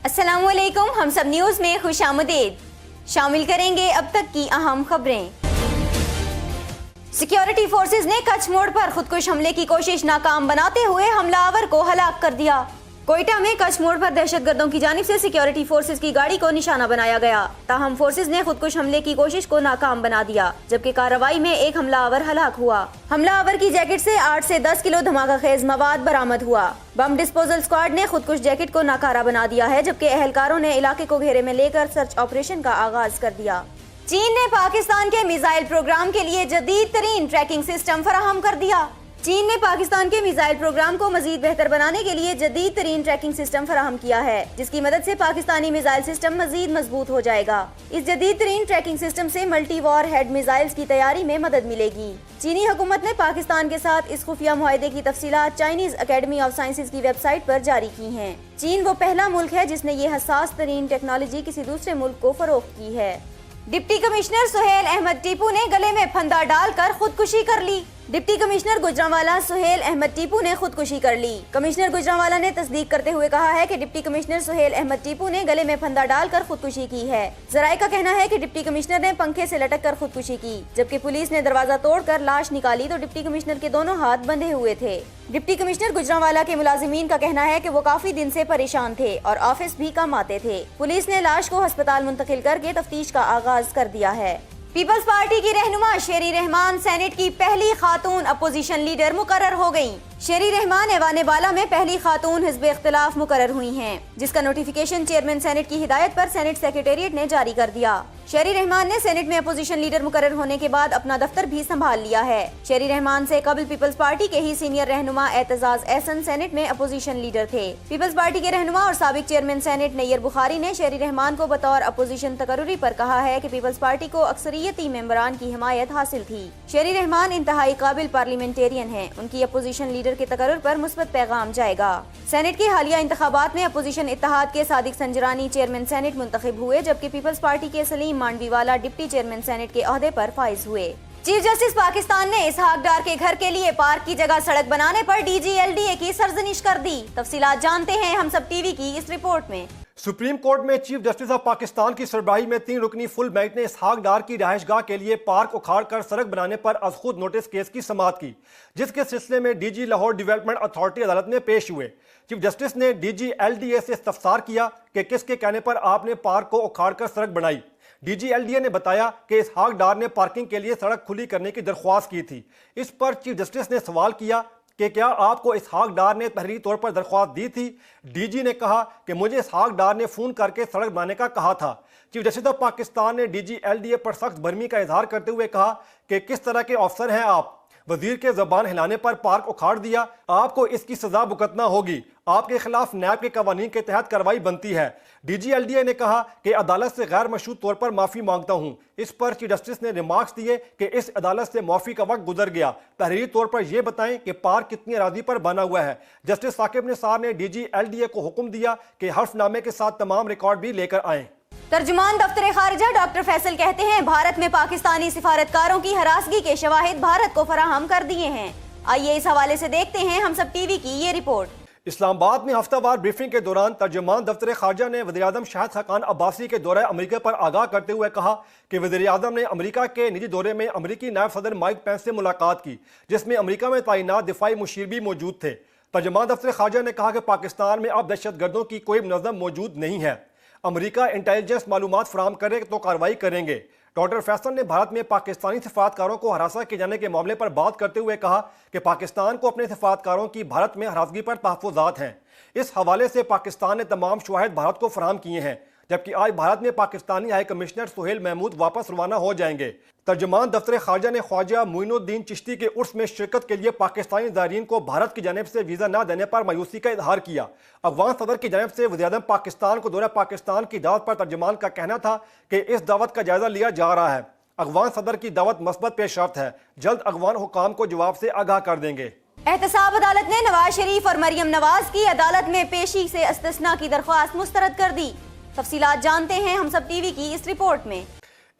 अस्सलाम वालेकुम, हम सब न्यूज़ में खुश आमदीद। शामिल करेंगे अब तक की अहम खबरें। सिक्योरिटी फोर्सेज ने कच्छ मोड़ पर खुदकुश हमले की कोशिश नाकाम बनाते हुए हमलावर को हलाक कर दिया। कोयटा में कच्छ मोड़ पर दहशतगर्दों की जानिब से सिक्योरिटी फोर्सेज की गाड़ी को निशाना बनाया गया, ताहम फोर्सेज ने खुदकुश हमले की कोशिश को नाकाम बना दिया, जबकि कार्रवाई में एक हमलावर हलाक हुआ। हमलावर की जैकेट से 8 से 10 किलो धमाका खेज मवाद बरामद हुआ। बम डिस्पोजल स्क्वाड ने खुदकुश जैकेट को नाकारा बना दिया है, जबकि अहलकारों ने इलाके को घेरे में लेकर सर्च ऑपरेशन का आगाज कर दिया। चीन ने पाकिस्तान के मिसाइल प्रोग्राम के लिए जदीद तरीन ट्रैकिंग सिस्टम फराहम कर दिया। चीन ने पाकिस्तान के मिसाइल प्रोग्राम को मजीद बेहतर बनाने के लिए जदीद तरीन ट्रैकिंग सिस्टम फराहम किया है, जिसकी मदद से पाकिस्तानी मिसाइल सिस्टम मजीद मजबूत हो जाएगा। इस जदीद तरीन ट्रैकिंग सिस्टम से मल्टी वॉर हेड मिसाइल्स की तैयारी में मदद मिलेगी। चीनी हुकूमत ने पाकिस्तान के साथ इस खुफिया मुआहदे की तफसीलात चाइनीज अकेडमी ऑफ साइंसेज की वेबसाइट पर जारी की हैं। चीन वो पहला मुल्क है जिसने ये हसास तरीन टेक्नोलॉजी किसी दूसरे मुल्क को फरोख्त की है। डिप्टी कमिश्नर सुहेल अहमद टीपू ने गले में फंदा डालकर खुदकुशी कर ली। डिप्टी कमिश्नर गुजरांवाला सुहेल अहमद टीपू ने खुदकुशी कर ली। कमिश्नर गुजरांवाला ने तस्दीक करते हुए कहा है कि डिप्टी कमिश्नर सुहेल अहमद टीपू ने गले में फंदा डालकर खुदकुशी की है। जराये का कहना है कि डिप्टी कमिश्नर ने पंखे से लटक कर खुदकुशी की, जबकि पुलिस ने दरवाजा तोड़कर लाश निकाली तो डिप्टी कमिश्नर के दोनों हाथ बंधे हुए थे। डिप्टी कमिश्नर गुजरांवाला के मुलाजिमीन का कहना है कि वो काफी दिन से परेशान थे और ऑफिस भी कम आते थे। पुलिस ने लाश को अस्पताल मुंतकिल करके तफ्तीश का आगाज कर दिया है। पीपल्स पार्टी की रहनुमा शेरी रहमान सेनेट की पहली खातून अपोजिशन लीडर मुकर्रर हो गयी। शेरी रहमान ऐवान बाला में पहली खातून हिज़्ब इख्तिलाफ मुकर्रर हुई हैं, जिसका नोटिफिकेशन चेयरमैन सेनेट की हिदायत पर सेनेट सेक्रेटेरिएट ने जारी कर दिया। शेरी रहमान ने सेनेट में अपोजिशन लीडर मुकर्रर होने के बाद अपना दफ्तर भी संभाल लिया है। शेरी रहमान से कबल पीपल्स पार्टी के ही सीनियर रहनुमा एतजाज एहसन सेनेट में अपोजिशन लीडर थे। पीपल्स पार्टी के रहनुमा और साबिक चेयरमैन सेनेट नैयर बुखारी ने शेरी रहमान को बतौर अपोजिशन तकर्रुरी पर कहा है कि पीपल्स पार्टी को अक्सरियती मेंबरान की हिमायत हासिल थी। शेरी रहमान इंतहाई काबिल पार्लियामेंटेरियन हैं। उनकी अपोजिशन लीडर के तकर्रुर पर मुस्बत पैगाम जाएगा। सेनेट के हालिया इंतखाबात में अपोजिशन इत्तेहाद के सादिक संजरानी चेयरमैन सेनेट मुंतखब हुए, जबकि पीपल्स पार्टी के Saleem Mandviwalla deputy chairman senate के ओहदे पर फाइज हुए। चीफ जस्टिस पाकिस्तान ने इसहाक डार के घर के लिए पार्क की जगह सड़क बनाने पर DGLDA की सरजनिश कर दी। तफसीलात जानते हैं हम सब टीवी की इस रिपोर्ट में। सुप्रीम कोर्ट में चीफ जस्टिस ऑफ पाकिस्तान की सरबराही में 3 रुकनी फुल बेंच ने इसहाक डार की रिहाइशगाह के लिए पार्क उखाड़ कर सड़क बनाने पर अज खुद नोटिस केस की समाअत की, जिसके सिलसिले में DG लाहौर डेवलपमेंट अथॉरिटी अदालत में पेश हुए। चीफ जस्टिस ने DGLDA से इस्तफसार किया कि किसके कहने पर आपने पार्क को उखाड़ कर सड़क बनाई। DGLDA ने बताया कि इसहाक डार ने पार्किंग के लिए सड़क खुली करने की दरख्वास्त की थी। इस पर चीफ जस्टिस ने सवाल किया कि क्या आपको इसहाक डार ने तहरीरी तौर पर दरख्वास्त दी थी। DG ने कहा कि मुझे इसहाक डार ने फ़ोन करके सड़क बनाने का कहा था। चीफ जस्टिस ऑफ पाकिस्तान ने DGLDA पर सख्त बरमी का इजहार करते हुए कहा कि किस तरह के अफसर हैं आप, वजीर के ज़बान हिलाने पर पार्क उखाड़ दिया, आपको इसकी सजा भुगतना होगी, आपके खिलाफ नैब के कवानीन के तहत कार्रवाई बनती है। DGLDA ने कहा कि अदालत से गैर मशरूत तौर पर माफ़ी मांगता हूँ। इस पर चीफ जस्टिस ने रिमार्क्स दिए कि इस अदालत से माफ़ी का वक्त गुजर गया, तहरीरी तौर पर यह बताएं कि पार्क कितनी अराजी पर बना हुआ है। जस्टिस साकिब निसार ने DGLDA को हुक्म दिया कि हल्फनामे के साथ तमाम रिकॉर्ड भी लेकर आएँ। तर्जुमान दफ्तर खारिजा डॉक्टर फैसल कहते हैं, भारत में पाकिस्तानी सिफारतकारों की हरासगी के शवाहिद भारत को फराहम कर दिए हैं। आइए इस हवाले से देखते हैं हम सब टीवी की ये रिपोर्ट। इस्लामाबाद में हफ्तावार ब्रीफिंग के दौरान तर्जुमान दफ्तर खारजा ने वज़ीर-ए-आज़म शाहिद खाकान अब्बासी के दौरे अमेरिका पर आगाह करते हुए कहा कि वज़ीर-ए-आज़म ने अमेरिका के निजी दौरे में अमेरिकी नायब सदर माइक पेंस से मुलाकात की, जिसमें अमेरिका में तैनात दिफाई मुशीर भी मौजूद थे। तर्जुमान दफ्तर खारजा ने कहा कि पाकिस्तान में अब दहशतगर्दों की कोई मुनज़्ज़म मौजूद नहीं है। अमेरिका इंटेलिजेंस मालूमात फराहम करे तो कार्रवाई करेंगे। डॉक्टर फैसल ने भारत में पाकिस्तानी सफारतकारों को हरासा किए जाने के मामले पर बात करते हुए कहा कि पाकिस्तान को अपने सफारतकारों की भारत में हरासगी पर तहफ़्फ़ुज़ात हैं। इस हवाले से पाकिस्तान ने तमाम शवाहिद भारत को फराहम किए हैं, जबकि आज भारत में पाकिस्तानी हाई कमिश्नर सुहेल महमूद वापस रवाना हो जाएंगे। तर्जुमान दफ्तर खारजा ने ख्वाजा मोइनुद्दीन चिश्ती के उर्स में शिरकत के लिए पाकिस्तानी ज़ायरीन को भारत की जानिब से वीज़ा न देने पर मायूसी का इजहार किया। अफगान सदर की जानिब से वज़ीर-ए-आज़म पाकिस्तान को दौरा पाकिस्तान की दावत पर तर्जुमान का कहना था कि इस दावत का जायजा लिया जा रहा है। अफगान सदर की दावत मस्बत पेशरफ्त है, जल्द अफगान हुकाम को जवाब से आगाह कर देंगे। एहतसाब अदालत ने नवाज शरीफ और मरियम नवाज की अदालत में पेशी से इस्तिस्ना की दरख्वास्त मुस्तरद कर दी। तफसीलात जानते हैं हम सब टीवी की इस रिपोर्ट में।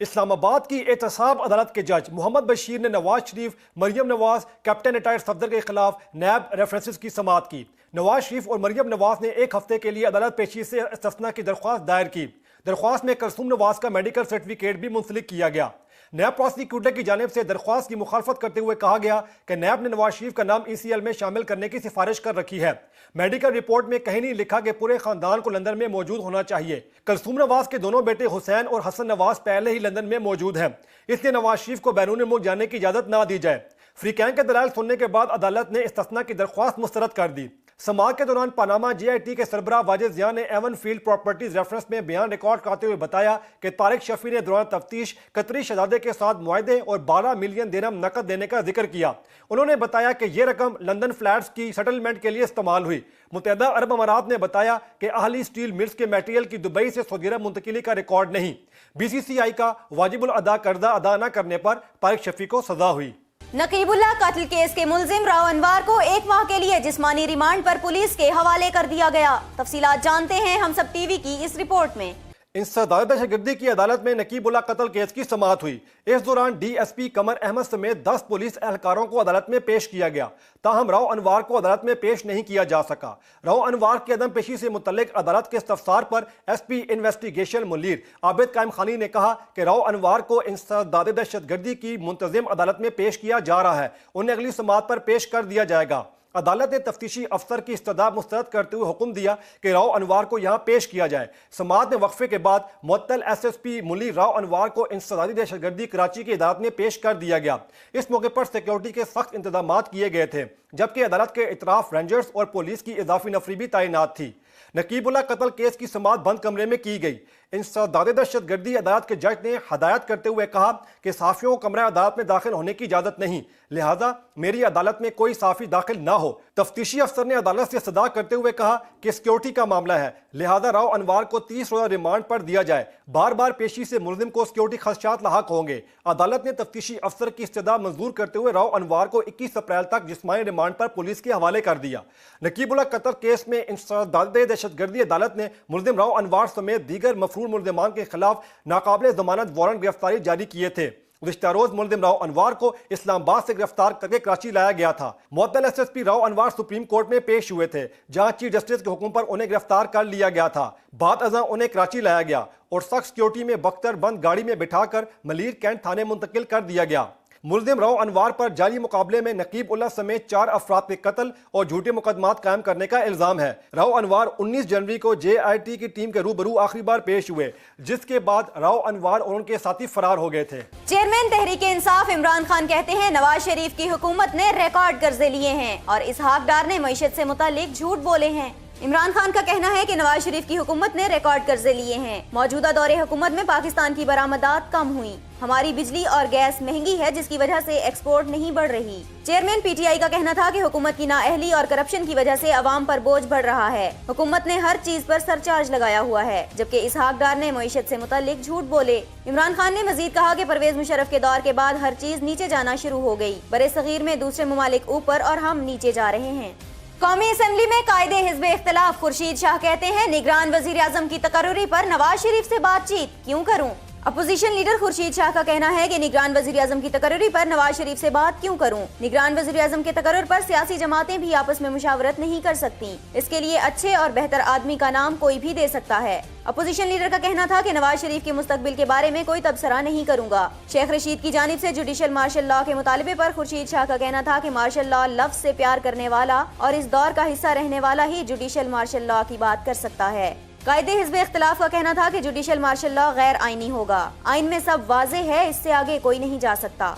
इस्लामाबाद की एहतसाब अदालत के जज मोहम्मद बशीर ने नवाज शरीफ, मरियम नवाज, कैप्टन रिटायर्ड सफदर के खिलाफ नैब रेफरेंसेस की समाअत की। नवाज शरीफ और मरियम नवाज ने एक हफ्ते के लिए अदालत पेशी से इस्तिस्ना की दरख्वास्त दायर की। दरख्वास्त में कलसूम नवाज का मेडिकल सर्टिफिकेट भी मुंसलिक किया गया। नैब प्रोसिक्यूटर की जानिब से दरख्वास्त की मुखालफत करते हुए कहा गया कि नैब ने नवाज शरीफ का नाम ECL में शामिल करने की सिफारिश कर रखी है। मेडिकल रिपोर्ट में कहीं नहीं लिखा कि पूरे खानदान को लंदन में मौजूद होना चाहिए। कलसूम नवाज के दोनों बेटे हुसैन और हसन नवाज पहले ही लंदन में मौजूद हैं, इसलिए नवाज शरीफ को बैरून मुल्क जाने की इजाजत ना दी जाए। फ्रीकैन के दलाल सुनने के बाद अदालत ने इस्तिस्ना की दरख्वास्त मुस्तरद कर दी। समाअत के दौरान पनामा JIT के सरबराह वाजिद ज़िया ने एवन फील्ड प्रॉपर्टीज रेफरेंस में बयान रिकॉर्ड करते हुए बताया कि तारिक शफी ने दौरान तफ्तीश कतरी शहजादे के साथ मुआहदे और 12 मिलियन दिरहम नकद देने का जिक्र किया। उन्होंने बताया कि यह रकम लंदन फ्लैट्स की सेटलमेंट के लिए इस्तेमाल हुई। मुत्तहदा अरब अमारात ने बताया कि अहली स्टील मिल्स के मटेरियल की दुबई से सऊदी अरब मुंतकिली का रिकॉर्ड नहीं। BCCI का वाजिबुल अदा कर्जा अदा न करने पर तारिक शफी को सजा हुई। नकीबुल्लाह कत्ल केस के मुलजिम राव अनवार को 1 माह के लिए जिस्मानी रिमांड पर पुलिस के हवाले कर दिया गया। तफसीलात जानते हैं हम सब टीवी की इस रिपोर्ट में। इंसदाद दहशतगर्दी की अदालत में नकीबुल्लाह कत्ल केस की समाअत हुई। इस दौरान DSP कमर अहमद समेत 10 पुलिस एहलकारों को अदालत में पेश किया गया। ताहम राव अनवार को अदालत में पेश नहीं किया जा सका। राव अनवार की अदम पेशी से मुतल्लिक अदालत के इस्तफसार पर SP इन्वेस्टिगेशन मुनीर आबिद कायम खानी ने कहा कि राव अनवार को इंसदाद दहशतगर्दी की मुंतजिम अदालत में पेश किया जा रहा है, उन्हें अगली समाअत पर पेश कर दिया जाएगा। अदालत ने तफ्तीशी अफसर की इस्तदा मुस्तरद करते हुए हुक्म दिया कि राव अनवार को यहाँ पेश किया जाए। समाअत में वक्फे के बाद मुअत्तल SSP मुनीर राव अनवार को इंसदादी दहशतगर्दी कराची की अदालत में पेश कर दिया गया। इस मौके पर सिक्योरिटी के सख्त इंतजाम किए गए थे, जबकि अदालत के इतराफ रेंजर्स और पुलिस की इजाफी नफरी भी तैनात थी। नकीबुल्लाह कत्ल केस की समाअत बंद कमरे में की गई। इंसदाद दहशतगर्दी अदालत के जज ने हदायत करते हुए कहा कि सहाफियों को कमरा अदालत में दाखिल होने की इजाजत नहीं, लिहाजा मेरी अदालत में कोई सहाफी दाखिल ना हो। तफ्तीशी अफसर ने अदालत से सदा करते हुए कहा कि सिक्योरिटी का मामला है, लिहाजा राव अनवार को 30 रोजा रिमांड पर दिया जाए। बार बार पेशी से मुलजिम को सिक्योरिटी खदशात लाहक होंगे। अदालत ने तफ्तीशी अफसर की इस्तदा मंजूर करते हुए राव अनवार को 21 अप्रैल तक जिस्मानी रिमांड पर पुलिस के हवाले कर दिया। नकीबुल्लाह कत्ल केस में इंसदाद दहशतगर्दी अदालत ने मुलजिम राव अनवार समेत दीगर मफरूर मुलजिमान के खिलाफ नाकाबिल जमानत वारंट गिरफ्तारी जारी किए थे। गुज़िश्ता रोज मुलजिम राव अनवार को इस्लामाबाद से गिरफ्तार करके कराची लाया गया था। मुअत्तल SSP राव अनवार सुप्रीम कोर्ट में पेश हुए थे, जहां चीफ जस्टिस के हुक्म पर उन्हें गिरफ्तार कर लिया गया था। बाद अज़ां उन्हें कराची लाया गया और सख्त सिक्योरिटी में बख्तर बंद गाड़ी में बिठाकर मलीर कैंट थाने मुंतकिल कर दिया गया। मुलजिम राव अनवार पर जाली मुकाबले में नकीबुल्लाह समेत 4 अफराद के कत्ल और झूठे मुकदमात कायम करने का इल्जाम है। राव अनवार 19 जनवरी को JIT की टीम के रूबरू आखिरी बार पेश हुए, जिसके बाद राव अनवार और उनके साथी फरार हो गए थे। चेयरमैन तहरीक इंसाफ इमरान खान कहते हैं नवाज शरीफ की हुकूमत ने रिकॉर्ड कर्जे लिए हैं और इसहाक डार ने मईशत से मुतालिक झूठ बोले हैं। इमरान खान का कहना है कि नवाज शरीफ की हुकूमत ने रिकॉर्ड कर्जे लिए हैं। मौजूदा दौरे हुकूमत में पाकिस्तान की बरामदात कम हुई। हमारी बिजली और गैस महंगी है, जिसकी वजह से एक्सपोर्ट नहीं बढ़ रही। चेयरमैन PTI का कहना था कि हुकूमत की नाअहली और करप्शन की वजह से अवाम पर बोझ बढ़ रहा है। हुकूमत ने हर चीज पर सरचार्ज लगाया हुआ है, जबकि इसहाक डार ने मईशत से मुतालिक झूठ बोले। इमरान खान ने मजीद कहा कि परवेज मुशर्रफ के दौर के बाद हर चीज नीचे जाना शुरू हो गई। बरे सगीर में दूसरे ममालिक ऊपर और हम नीचे जा रहे हैं। कौमी असम्बली में कायदे हिज़्ब इख्तिलाफ खुर्शीद शाह कहते हैं निगरान वजीर आजम की तकर्रुरी पर नवाज शरीफ से बातचीत क्यों करूं। अपोजिशन लीडर खुर्शीद शाह का कहना है कि निगरान वजीर आजम की तकर्रुरी पर नवाज शरीफ से बात क्यों करूं। निगरान वजीर आजम के तकर्रुर पर सियासी जमातें भी आपस में मुशावरत नहीं कर सकती। इसके लिए अच्छे और बेहतर आदमी का नाम कोई भी दे सकता है। अपोजिशन लीडर का कहना था कि नवाज शरीफ के मुस्तकबिल के बारे में कोई तबसरा नहीं करूंगा। शेख रशीद की जानिब से जुडिशल मार्शल लॉ के मुतालबे पर खुर्शीद शाह का कहना था कि मार्शल लॉ लफ्ज से प्यार करने वाला और इस दौर का हिस्सा रहने वाला ही जुडिशल मार्शल लॉ की बात कर सकता है। कायदे हिज़्ब इख्तिलाफ का कहना था कि जुडिशल मार्शल लॉ गैर आईनी होगा। आइन में सब वाज़ेह है, इससे आगे कोई नहीं जा सकता।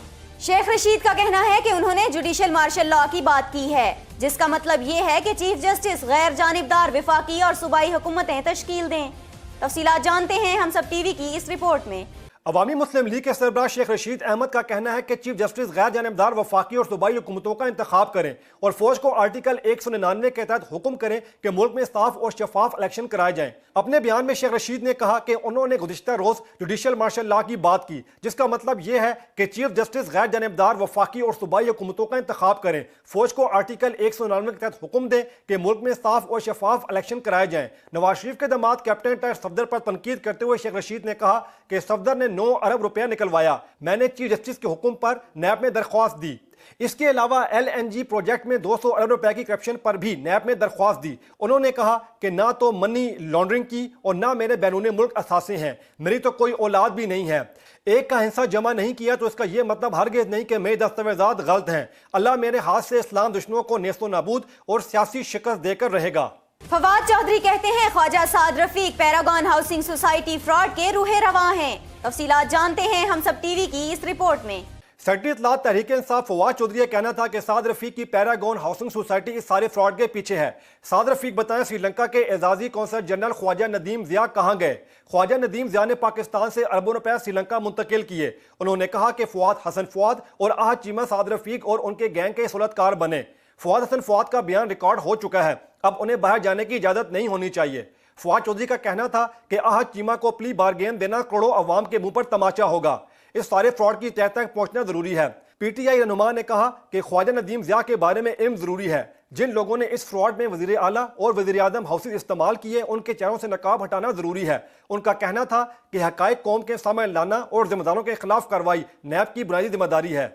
शेख रशीद का कहना है कि उन्होंने जुडिशल मार्शल लॉ की बात की है, जिसका मतलब ये है कि चीफ जस्टिस गैर जानिबदार विफाकी और सूबाई हुकूमतें तश्कील दें। तफसीलात जानते हैं हम सब टीवी की इस रिपोर्ट में। अवामी मुस्लिम लीग के सरबराह शेख रशीद अहमद का कहना है कि चीफ जस्टिस गैर जानिबदार वफाकी और सूबाई हुकूमतों का इंतखाब करें और फौज को आर्टिकल 199 के तहत हुक्म करें कि मुल्क में साफ और शफाफ इलेक्शन कराए जाएं। अपने बयान में शेख रशीद ने कहा कि उन्होंने गुज़िश्ता रोज जुडिशल मार्शल लॉ की बात की, जिसका मतलब यह है कि चीफ जस्टिस गैर जानिबदार वफाकी और सूबाई हुकूमतों का इंतखाब करें, फौज को आर्टिकल 199 के तहत हुक्म दें कि मुल्क में साफ और शफाफ इलेक्शन कराए जाएं। नवाज शरीफ के दामाद कैप्टन ताहिर सफदर पर तनकीद करते हुए शेख रशीद ने कहा कि सफदर ने 9 अरब रुपया निकलवाया। मैंने चीफ जस्टिस के हुक्म पर नैब में दरख्वास्त दी। اس کے علاوہ LNG پروجیکٹ میں 200 ارب روپے کی کرپشن پر بھی نیب نے درخواست دی۔ انہوں نے کہا کہ نہ تو منی لانڈرنگ کی اور نہ میرے بیرون ملک اثاثے ہیں، میری تو کوئی اولاد بھی نہیں ہے۔ ایک کا حصہ جمع نہیں کیا تو اس کا یہ مطلب ہرگز نہیں کہ میرے دستاویزات غلط ہیں۔ اللہ میرے ہاتھ سے اسلام دشمنوں کو نیست و نابود اور سیاسی شکست دے کر رہے گا۔ فواد چودھری کہتے ہیں خواجہ سعد رفیق پیراگون ہاؤسنگ سوسائٹی فراڈ کے روح رواں ہیں۔ تفصیلات جانتے ہیں ہم سب ٹی وی کی اس رپورٹ میں۔ سیکرٹری اطلاعات تحریک انصاف فواد چودھری کا کہنا تھا کہ سعد رفیق کی پیراگون ہاؤسنگ سوسائٹی اس سارے فراڈ کے پیچھے ہے۔ سعد رفیق بتائیں سری لنکا کے اعزازی قونصل جنرل خواجہ ندیم ضیاء کہاں گئے؟ خواجہ ندیم ضیاء نے پاکستان سے اربوں روپے سری لنکا منتقل کیے۔ انہوں نے کہا کہ فواد حسن فواد اور احد چیمہ سعد رفیق اور ان کے گینگ کے سہولتکار بنے۔ فواد حسن فواد کا بیان ریکارڈ ہو چکا ہے، اب انہیں باہر جانے کی اجازت نہیں ہونی چاہیے۔ فواد چودھری کا کہنا تھا کہ احد چیمہ کو پلی بارگین دینا کروڑوں عوام کے منہ پر تماچا ہوگا۔ اس سارے فراڈ کی تہہ تک پہنچنا ضروری ہے۔ PTI رہنما نے کہا کہ خواجہ ندیم ضیاء کے بارے میں علم ضروری ہے۔ جن لوگوں نے اس فراڈ میں وزیر اعلیٰ اور وزیر اعظم ہاؤسز استعمال کیے ان کے چہروں سے نقاب ہٹانا ضروری ہے۔ ان کا کہنا تھا کہ حقائق قوم کے سامنے لانا اور ذمہ داروں کے خلاف کارروائی نیب کی بنیادی ذمہ داری ہے۔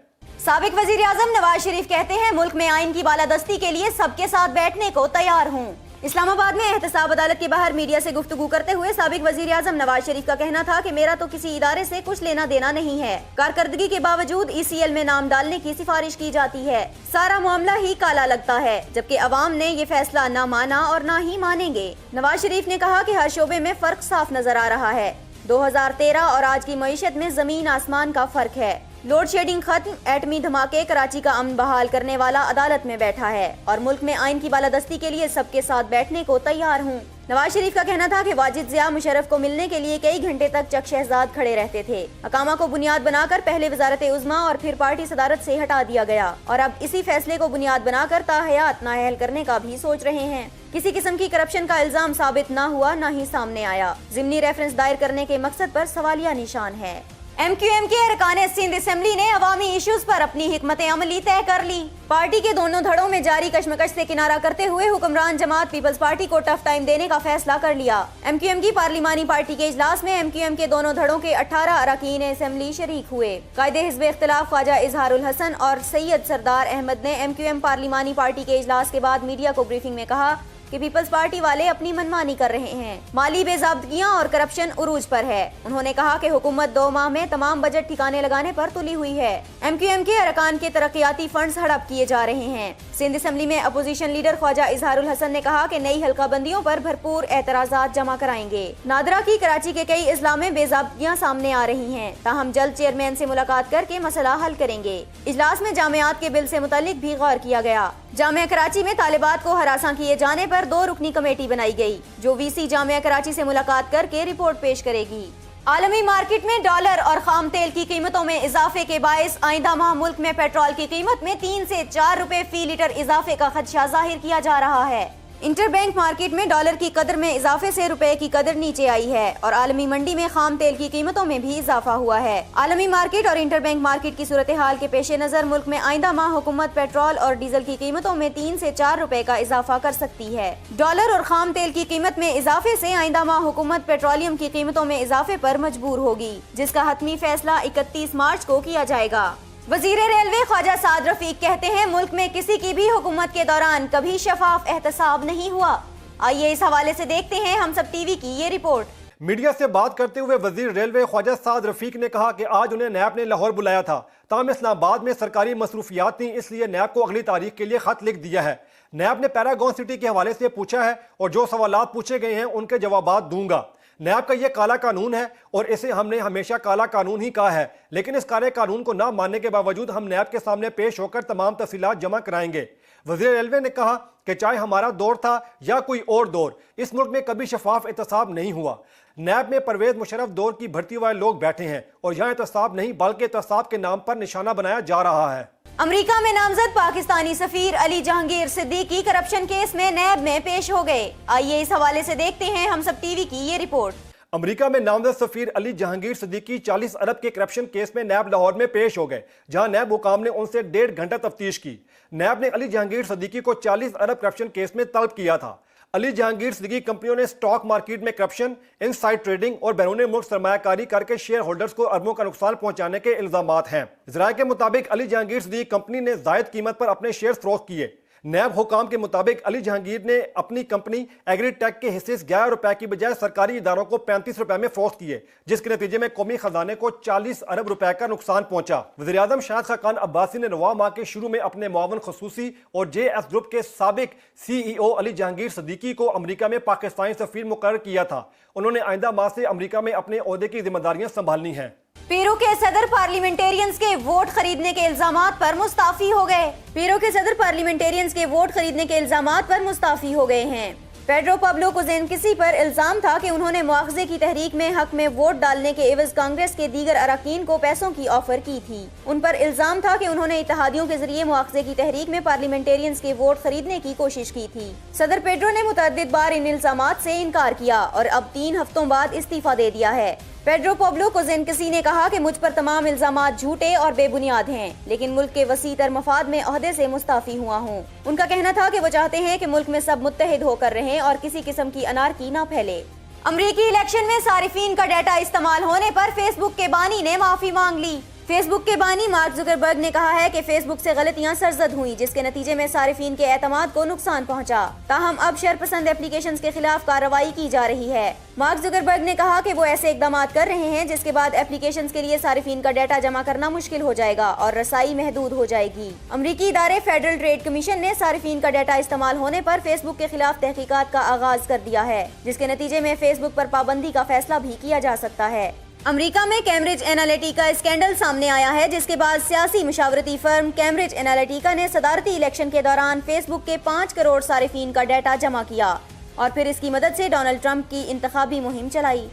سابق وزیر اعظم نواز شریف کہتے ہیں ملک میں آئین کی بالادستی کے لیے سب کے ساتھ بیٹھنے کو تیار ہوں۔ اسلام آباد میں احتساب عدالت کے باہر میڈیا سے گفتگو کرتے ہوئے سابق وزیر اعظم نواز شریف کا کہنا تھا کہ میرا تو کسی ادارے سے کچھ لینا دینا نہیں ہے، کارکردگی کے باوجود ECL میں نام ڈالنے کی سفارش کی جاتی ہے، سارا معاملہ ہی کالا لگتا ہے، جبکہ عوام نے یہ فیصلہ نہ مانا اور نہ ہی مانیں گے۔ نواز شریف نے کہا کہ ہر شعبے میں فرق صاف نظر آ رہا ہے۔ 2013 اور آج کی معیشت میں زمین آسمان کا فرق ہے۔ لوڈ شیڈنگ ختم، ایٹمی دھماکے، کراچی کا امن بحال کرنے والا عدالت میں بیٹھا ہے اور ملک میں آئین کی بالادستی کے لیے سب کے ساتھ بیٹھنے کو تیار ہوں۔ نواز شریف کا کہنا تھا کہ واجد ضیاء مشرف کو ملنے کے لیے کئی گھنٹے تک چک شہزاد کھڑے رہتے تھے۔ اقامہ کو بنیاد بنا کر پہلے وزارت عظمیٰ اور پھر پارٹی صدارت سے ہٹا دیا گیا اور اب اسی فیصلے کو بنیاد بنا کر تاحیات نااہل کرنے کا بھی سوچ رہے ہیں۔ کسی قسم کی کرپشن کا الزام ثابت نہ ہوا نہ ہی سامنے آیا۔ ضمنی ریفرنس دائر کرنے کے مقصد پر سوالیہ نشان ہے۔ MQM کے ارکان سندھ اسمبلی نے عوامی ایشوز پر اپنی حکمت عملی طے کر لی۔ پارٹی کے دونوں دھڑوں میں جاری کشمکش سے کنارہ کرتے ہوئے حکمران جماعت پیپلز پارٹی کو ٹف ٹائم دینے کا فیصلہ کر لیا۔ MQM کی پارلیمانی پارٹی کے اجلاس میں MQM کے دونوں دھڑوں کے 18 اراکین اسمبلی شریک ہوئے۔ قائد حزب اختلاف خواجہ اظہار الحسن اور سید سردار احمد نے MQM پارلیمانی پارٹی کے اجلاس کے بعد میڈیا کو بریفنگ میں کہا کہ پیپلز پارٹی والے اپنی منمانی کر رہے ہیں، مالی بے ضابطگیاں اور کرپشن عروج پر ہے۔ انہوں نے کہا کہ حکومت 2 ماہ میں تمام بجٹ ٹھکانے لگانے پر تلی ہوئی ہے۔ MQM کے ارکان کے ترقیاتی فنڈز ہڑپ کیے جا رہے ہیں۔ سندھ اسمبلی میں اپوزیشن لیڈر خواجہ اظہار الحسن نے کہا کہ نئی حلقہ بندیوں پر بھرپور اعتراضات جمع کرائیں گے۔ نادرا کی کراچی کے کئی اضلاع میں بے ضابطگیاں سامنے آ رہی ہیں، تاہم جلد چیئرمین سے ملاقات کر کے مسئلہ حل کریں گے۔ اجلاس میں جامعات کے بل سے متعلق بھی غور کیا گیا۔ جامعہ کراچی میں طالبات کو ہراساں کیے جانے پر 2 رکنی کمیٹی بنائی گئی جو VC جامعہ کراچی سے ملاقات کر کے رپورٹ پیش کرے گی۔ عالمی مارکیٹ میں ڈالر اور خام تیل کی قیمتوں میں اضافے کے باعث آئندہ ماہ ملک میں پیٹرول کی قیمت میں 3 سے 4 روپے فی لیٹر اضافے کا خدشہ ظاہر کیا جا رہا ہے۔ انٹر بینک مارکیٹ میں ڈالر کی قدر میں اضافے سے روپے کی قدر نیچے آئی ہے اور عالمی منڈی میں خام تیل کی قیمتوں میں بھی اضافہ ہوا ہے۔ عالمی مارکیٹ اور انٹر بینک مارکیٹ کی صورتحال کے پیش نظر ملک میں آئندہ ماہ حکومت پیٹرول اور ڈیزل کی قیمتوں میں 3 سے 4 روپے کا اضافہ کر سکتی ہے۔ ڈالر اور خام تیل کی قیمت میں اضافے سے آئندہ ماہ حکومت پیٹرولیم کی قیمتوں میں اضافے پر مجبور ہوگی، جس کا حتمی فیصلہ 31 مارچ کو کیا جائے گا۔ وزیر ریلوے خواجہ سعد رفیق کہتے ہیں ملک میں کسی کی بھی حکومت کے دوران کبھی شفاف احتساب نہیں ہوا۔ آئیے اس حوالے سے دیکھتے ہیں ہم سب ٹی وی کی یہ رپورٹ۔ میڈیا سے بات کرتے ہوئے وزیر ریلوے خواجہ سعد رفیق نے کہا کہ آج انہیں نیب نے لاہور بلایا تھا، تاہم اسلام آباد میں سرکاری مصروفیات تھیں، اس لیے نیب کو اگلی تاریخ کے لیے خط لکھ دیا ہے۔ نیب نے پیراگون سٹی کے حوالے سے پوچھا ہے اور جو سوالات پوچھے گئے ہیں ان کے جوابات دوں گا۔ نیب کا یہ کالا قانون ہے اور اسے ہم نے ہمیشہ کالا قانون ہی کہا ہے، لیکن اس کالے قانون کو نہ ماننے کے باوجود ہم نیب کے سامنے پیش ہو کر تمام تفصیلات جمع کرائیں گے۔ وزیر ریلوے نے کہا کہ چاہے ہمارا دور تھا یا کوئی اور دور، اس ملک میں کبھی شفاف احتساب نہیں ہوا۔ نیب میں پرویز مشرف دور کی بھرتی والے لوگ بیٹھے ہیں اور یہاں احتساب نہیں بلکہ احتساب کے نام پر نشانہ بنایا جا رہا ہے۔ امریکہ میں نامزد پاکستانی سفیر علی جہانگیر صدیقی کرپشن کیس میں نیب میں پیش ہو گئے۔ آئیے اس حوالے سے دیکھتے ہیں ہم سب ٹی وی کی یہ رپورٹ۔ امریکہ میں نامزد سفیر علی جہانگیر صدیقی 40 ارب کے کرپشن کیس میں نیب لاہور میں پیش ہو گئے، جہاں نیب حکام نے ان سے 1.5 گھنٹہ تفتیش کی۔ نیب نے علی جہانگیر صدیقی کو 40 ارب کرپشن کیس میں طلب کیا تھا۔ علی جہانگیر صدیقی کنپنیوں نے سٹاک مارکیٹ میں کرپشن، انسائڈ ٹریڈنگ اور بیرون ملک سرمایہ کاری کر کے شیئر ہولڈرز کو اربوں کا نقصان پہنچانے کے الزامات ہیں۔ ذرائع کے مطابق علی جہانگیر صدیقی کمپنی نے زائد قیمت پر اپنے شیئر فروخت کیے۔ نیب حکام کے مطابق علی جہانگیر نے اپنی کمپنی ایگری ٹیک کے حصے 11 روپے کی بجائے سرکاری اداروں کو 35 روپے میں فروخت کیے، جس کے نتیجے میں قومی خزانے کو 40 ارب روپے کا نقصان پہنچا۔ وزیراعظم شاہد خاقان عباسی نے رواں ماہ کے شروع میں اپنے معاون خصوصی اور جے ایس گروپ کے سابق سی ای او علی جہانگیر صدیقی کو امریکہ میں پاکستانی سفیر مقرر کیا تھا۔ انہوں نے آئندہ ماہ سے امریکہ میں اپنے عہدے کی ذمہ داریاں سنبھالنی ہیں۔ پیرو کے صدر پارلیمنٹیرینز کے ووٹ خریدنے کے الزامات پر مستعفی ہو گئے۔ پیرو کے صدر پارلیمنٹیرینز کے ووٹ خریدنے کے الزامات پر مستعفی ہو گئے ہیں۔ پیڈرو پابلو کوزینکسی پر الزام تھا کہ انہوں نے مواخذے کی تحریک میں حق میں ووٹ ڈالنے کے عوض کانگریس کے دیگر اراکین کو پیسوں کی آفر کی تھی۔ ان پر الزام تھا کہ انہوں نے اتحادیوں کے ذریعے مواخذے کی تحریک میں پارلیمنٹیرینز کے ووٹ خریدنے کی کوشش کی تھی۔ صدر پیڈرو نے متعدد بار ان الزامات سے انکار کیا اور اب 3 ہفتوں بعد استعفیٰ دے دیا ہے۔ پیڈرو پابلو کوزینکسی نے کہا کہ مجھ پر تمام الزامات جھوٹے اور بے بنیاد ہیں، لیکن ملک کے وسیع تر مفاد میں عہدے سے مستعفی ہوا ہوں۔ ان کا کہنا تھا کہ وہ چاہتے ہیں کہ ملک میں سب متحد ہو کر رہیں اور کسی قسم کی انارکی نہ پھیلے۔ امریکی الیکشن میں صارفین کا ڈیٹا استعمال ہونے پر فیس بک کے بانی نے معافی مانگ لی۔ فیس بک کے بانی مارک زکربرگ نے کہا ہے کہ فیس بک سے غلطیاں سرزد ہوئیں، جس کے نتیجے میں صارفین کے اعتماد کو نقصان پہنچا۔ تاہم اب شرپسند اپلیکیشنز کے خلاف کارروائی کی جا رہی ہے۔ مارک زکربرگ نے کہا کہ وہ ایسے اقدامات کر رہے ہیں جس کے بعد اپلیکیشنز کے لیے صارفین کا ڈیٹا جمع کرنا مشکل ہو جائے گا اور رسائی محدود ہو جائے گی۔ امریکی ادارے فیڈرل ٹریڈ کمیشن نے صارفین کا ڈیٹا استعمال ہونے پر فیس بک کے خلاف تحقیقات کا آغاز کر دیا ہے، جس کے نتیجے میں فیس بک پر پابندی کا فیصلہ بھی کیا جا سکتا ہے۔ امریکہ میں کیمبرج انالیٹیکا اسکینڈل سامنے آیا ہے، جس کے بعد سیاسی مشاورتی فرم کیمبرج انالیٹیکا نے صدارتی الیکشن کے دوران فیس بک کے 5 کروڑ صارفین کا ڈیٹا جمع کیا اور پھر اس کی مدد سے ڈونلڈ ٹرمپ کی انتخابی مہم چلائی۔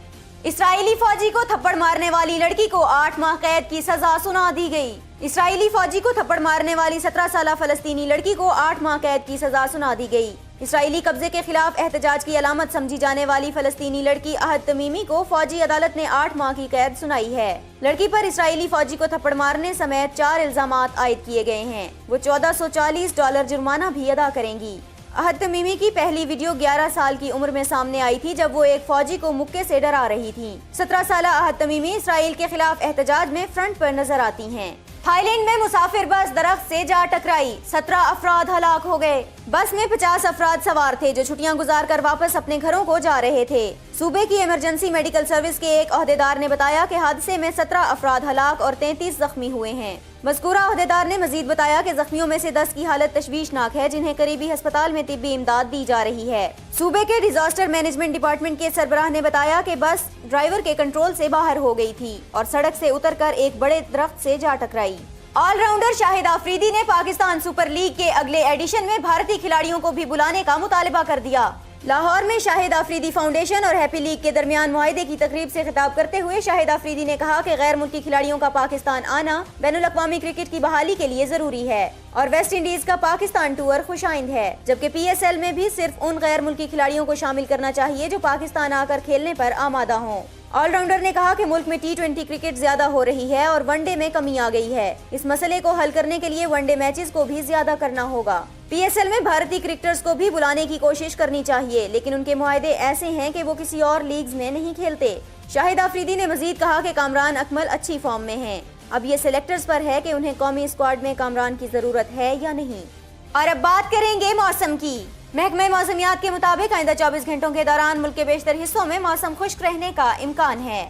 اسرائیلی فوجی کو تھپڑ مارنے والی لڑکی کو 8 ماہ قید کی سزا سنا دی گئی۔ اسرائیلی فوجی کو تھپڑ مارنے والی 17 سالہ فلسطینی لڑکی کو 8 ماہ قید کی سزا سنا دی گئی۔ اسرائیلی قبضے کے خلاف احتجاج کی علامت سمجھی جانے والی فلسطینی لڑکی احد تمیمی کو فوجی عدالت نے 8 ماہ کی قید سنائی ہے۔ لڑکی پر اسرائیلی فوجی کو تھپڑ مارنے سمیت 4 الزامات عائد کیے گئے ہیں۔ وہ $1440 جرمانہ بھی ادا کریں گی۔ احد تمیمی کی پہلی ویڈیو 11 سال کی عمر میں سامنے آئی تھی جب وہ ایک فوجی کو مکے سے ڈرا رہی تھی۔ 17 سالہ احد تمیمی اسرائیل کے خلاف احتجاج میں فرنٹ پر نظر آتی ہیں۔ تھائی لینڈ میں مسافر بس درخت سے جا ٹکرائی، 17 افراد ہلاک ہو گئے۔ بس میں 50 افراد سوار تھے جو چھٹیاں گزار کر واپس اپنے گھروں کو جا رہے تھے۔ صوبے کی ایمرجنسی میڈیکل سروس کے ایک عہدیدار نے بتایا کہ حادثے میں 17 افراد ہلاک اور 33 زخمی ہوئے ہیں۔ مذکورہ عہدیدار نے مزید بتایا کہ زخمیوں میں سے 10 کی حالت تشویشناک ہے، جنہیں قریبی ہسپتال میں طبی امداد دی جا رہی ہے۔ صوبے کے ڈیزاسٹر مینجمنٹ ڈپارٹمنٹ کے سربراہ نے بتایا کہ بس ڈرائیور کے کنٹرول سے باہر ہو گئی تھی اور سڑک سے اتر کر ایک بڑے درخت سے جا ٹکرائی۔ آل راؤنڈر شاہد آفریدی نے پاکستان سپر لیگ کے اگلے ایڈیشن میں بھارتی کھلاڑیوں کو بھی بلانے کا مطالبہ کر دیا۔ لاہور میں شاہد آفریدی فاؤنڈیشن اور ہیپی لیگ کے درمیان معاہدے کی تقریب سے خطاب کرتے ہوئے شاہد آفریدی نے کہا کہ غیر ملکی کھلاڑیوں کا پاکستان آنا بین الاقوامی کرکٹ کی بحالی کے لیے ضروری ہے اور ویسٹ انڈیز کا پاکستان ٹور خوش آئند ہے، جبکہ پی ایس ایل میں بھی صرف ان غیر ملکی کھلاڑیوں کو شامل کرنا چاہیے جو پاکستان آ کر کھیلنے پر آمادہ ہوں۔ آل راؤنڈر نے کہا کہ ملک میں T20 کرکٹ زیادہ ہو رہی ہے اور ون ڈے میں کمی آ گئی ہے۔ اس مسئلے کو حل کرنے کے لیے ون ڈے میچز کو بھی زیادہ کرنا ہوگا۔ پی ایس ایل میں بھارتی کرکٹرز کو بھی بلانے کی کوشش کرنی چاہیے، لیکن ان کے معاہدے ایسے ہیں کہ وہ کسی اور لیگز میں نہیں کھیلتے۔ شاہد آفریدی نے مزید کہا کہ کامران اکمل اچھی فارم میں ہیں، اب یہ سلیکٹرز پر ہے کہ انہیں قومی اسکواڈ میں کامران کی ضرورت ہے یا نہیں۔ اور اب بات کریں گے موسم کی۔ محکمہ موسمیات کے مطابق آئندہ 24 گھنٹوں کے دوران ملک کے بیشتر حصوں میں موسم خشک رہنے کا امکان ہے۔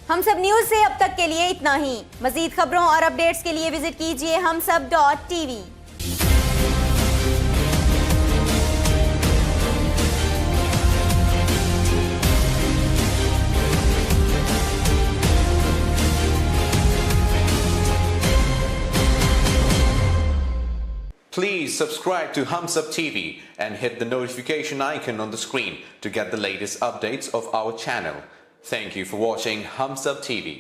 ہم سب نیوز سے اب تک کے لیے اتنا ہی۔ مزید خبروں اور اپڈیٹس کے لیے وزٹ کیجیے humsab.tv۔ Please subscribe to HumSub TV and hit the notification icon on the screen to get the latest updates of our channel. Thank you for watching HumSub TV.